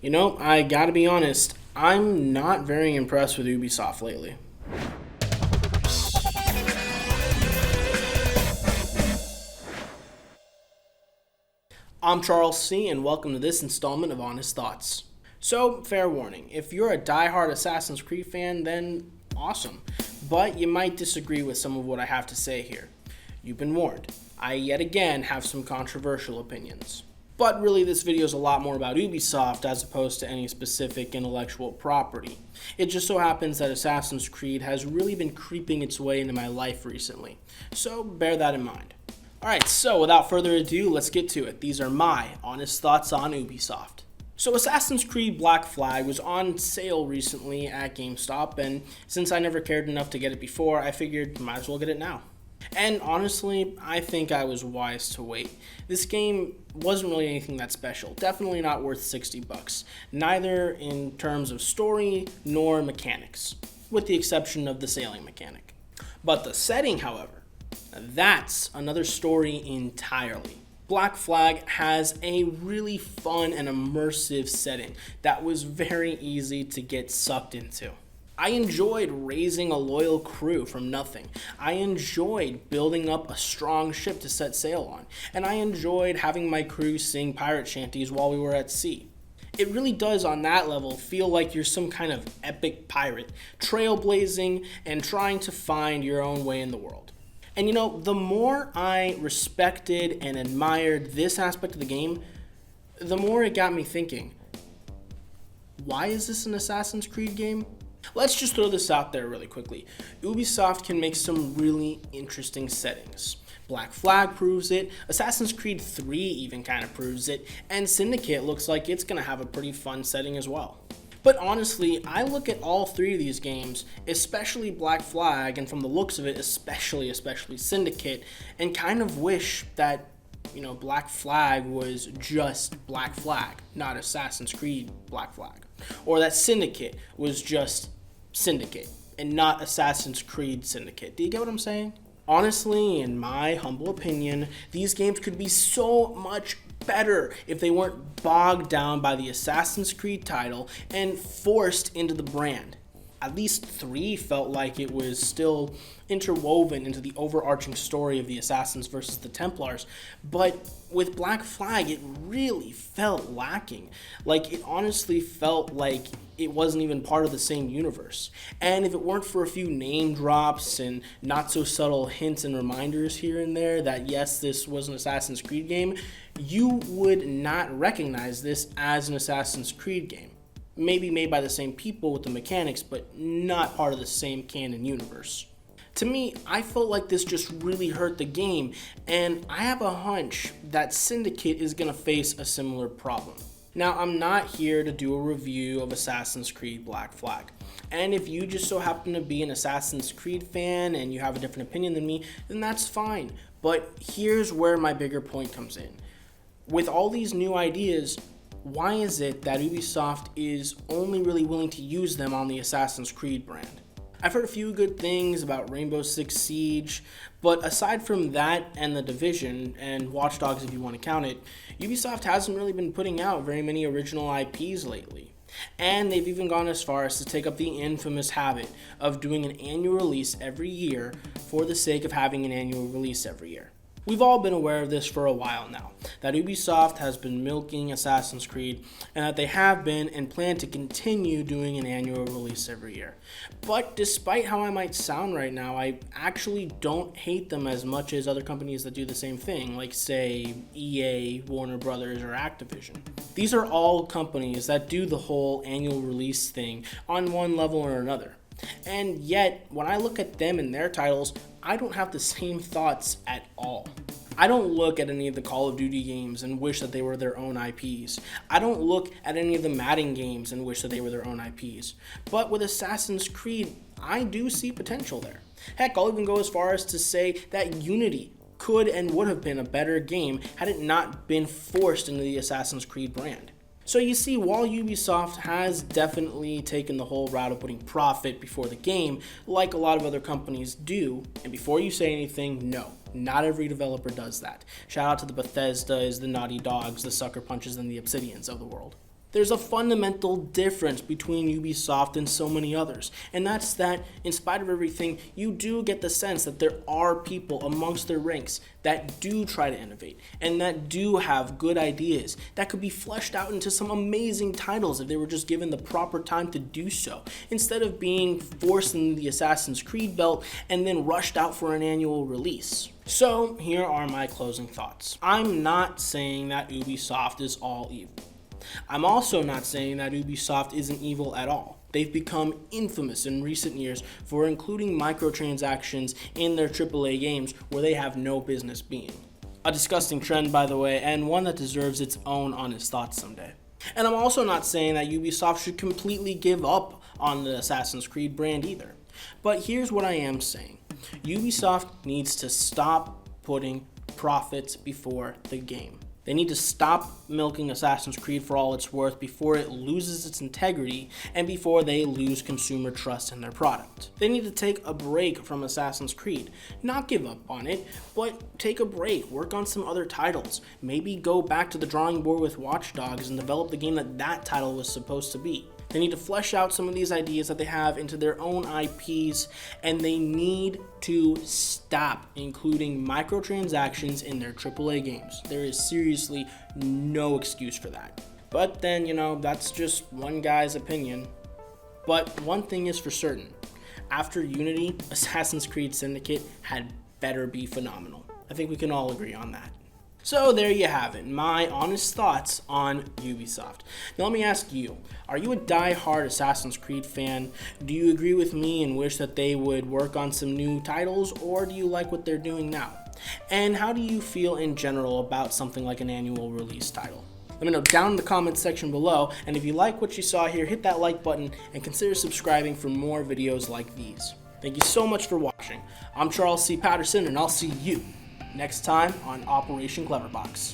I gotta be honest, I'm not very impressed with Ubisoft lately. I'm Charles C., and welcome to this installment of Honest Thoughts. So, fair warning, if you're a die-hard Assassin's Creed fan, then awesome. But you might disagree with some of what I have to say here. You've been warned. I yet again have some controversial opinions. But really, this video is a lot more about Ubisoft as opposed to any specific intellectual property. It just so happens that Assassin's Creed has really been creeping its way into my life recently, so bear that in mind. Alright, so without further ado, let's get to it. These are my honest thoughts on Ubisoft. So Assassin's Creed Black Flag was on sale recently at GameStop, and since I never cared enough to get it before, I figured might as well get it now. And honestly, I think I was wise to wait. This game wasn't really anything that special, definitely not worth $60, neither in terms of story nor mechanics, with the exception of the sailing mechanic. But the setting, however, that's another story entirely. Black Flag has a really fun and immersive setting that was very easy to get sucked into. I enjoyed raising a loyal crew from nothing. I enjoyed building up a strong ship to set sail on. And I enjoyed having my crew sing pirate shanties while we were at sea. It really does, on that level, feel like you're some kind of epic pirate, trailblazing and trying to find your own way in the world. And the more I respected and admired this aspect of the game, the more it got me thinking, why is this an Assassin's Creed game? Let's just throw this out there really quickly. Ubisoft can make some really interesting settings. Black Flag proves it, Assassin's Creed 3 even kind of proves it, and Syndicate looks like it's going to have a pretty fun setting as well. But honestly, I look at all three of these games, especially Black Flag, and from the looks of it, especially Syndicate, and kind of wish that, Black Flag was just Black Flag, not Assassin's Creed Black Flag. Or that Syndicate was just Syndicate, and not Assassin's Creed Syndicate. Do you get what I'm saying? Honestly, in my humble opinion, these games could be so much better if they weren't bogged down by the Assassin's Creed title and forced into the brand. At least 3 felt like it was still interwoven into the overarching story of the Assassins versus the Templars, but with Black Flag it really felt lacking. Like, it honestly felt like it wasn't even part of the same universe. And if it weren't for a few name drops and not so subtle hints and reminders here and there that yes, this was an Assassin's Creed game, you would not recognize this as an Assassin's Creed game. Maybe made by the same people with the mechanics, but not part of the same canon universe. To me, I felt like this just really hurt the game, and I have a hunch that Syndicate is going to face a similar problem. Now, I'm not here to do a review of Assassin's Creed Black Flag, and if you just so happen to be an Assassin's Creed fan and you have a different opinion than me, then that's fine. But here's where my bigger point comes in. With all these new ideas, why is it that Ubisoft is only really willing to use them on the Assassin's Creed brand? I've heard a few good things about Rainbow Six Siege, but aside from that and The Division, and Watch Dogs if you want to count it, Ubisoft hasn't really been putting out very many original IPs lately. And they've even gone as far as to take up the infamous habit of doing an annual release every year for the sake of having an annual release every year. We've all been aware of this for a while now, that Ubisoft has been milking Assassin's Creed, and that they have been and plan to continue doing an annual release every year. But despite how I might sound right now, I actually don't hate them as much as other companies that do the same thing, like say EA, Warner Brothers, or Activision. These are all companies that do the whole annual release thing on one level or another. And yet, when I look at them and their titles, I don't have the same thoughts at all. I don't look at any of the Call of Duty games and wish that they were their own IPs. I don't look at any of the Madden games and wish that they were their own IPs. But with Assassin's Creed, I do see potential there. Heck, I'll even go as far as to say that Unity could and would have been a better game had it not been forced into the Assassin's Creed brand. So you see, while Ubisoft has definitely taken the whole route of putting profit before the game, like a lot of other companies do, and before you say anything, no, not every developer does that. Shout out to the BETHESDAs, the Naughty Dogs, the Sucker Punches, and the Obsidians of the world. There's a fundamental difference between Ubisoft and so many others, and that's that in spite of everything, you do get the sense that there are people amongst their ranks that do try to innovate and that do have good ideas that could be fleshed out into some amazing titles if they were just given the proper time to do so, instead of being forced into the Assassin's Creed belt and then rushed out for an annual release. So here are my closing thoughts. I'm not saying that Ubisoft is all evil. I'm also not saying that Ubisoft isn't evil at all. They've become infamous in recent years for including microtransactions in their AAA games where they have no business being. A disgusting trend, by the way, and one that deserves its own honest thoughts someday. And I'm also not saying that Ubisoft should completely give up on the Assassin's Creed brand either. But here's what I am saying. Ubisoft needs to stop putting profits before the game. They need to stop milking Assassin's Creed for all it's worth before it loses its integrity and before they lose consumer trust in their product. They need to take a break from Assassin's Creed. Not give up on it, but take a break, work on some other titles. Maybe go back to the drawing board with Watch Dogs and develop the game that title was supposed to be. They need to flesh out some of these ideas that they have into their own IPs, and they need to stop including microtransactions in their AAA games. There is seriously no excuse for that. But then, that's just one guy's opinion. But one thing is for certain. After Unity, Assassin's Creed Syndicate had better be phenomenal. I think we can all agree on that. So there you have it, my honest thoughts on Ubisoft. Now let me ask you, are you a die-hard Assassin's Creed fan? Do you agree with me and wish that they would work on some new titles, or do you like what they're doing now? And how do you feel in general about something like an annual release title? Let me know down in the comments section below, and if you like what you saw here, hit that like button and consider subscribing for more videos like these. Thank you so much for watching. I'm Charles C. Patterson, and I'll see you next time on Operation Cleverbox.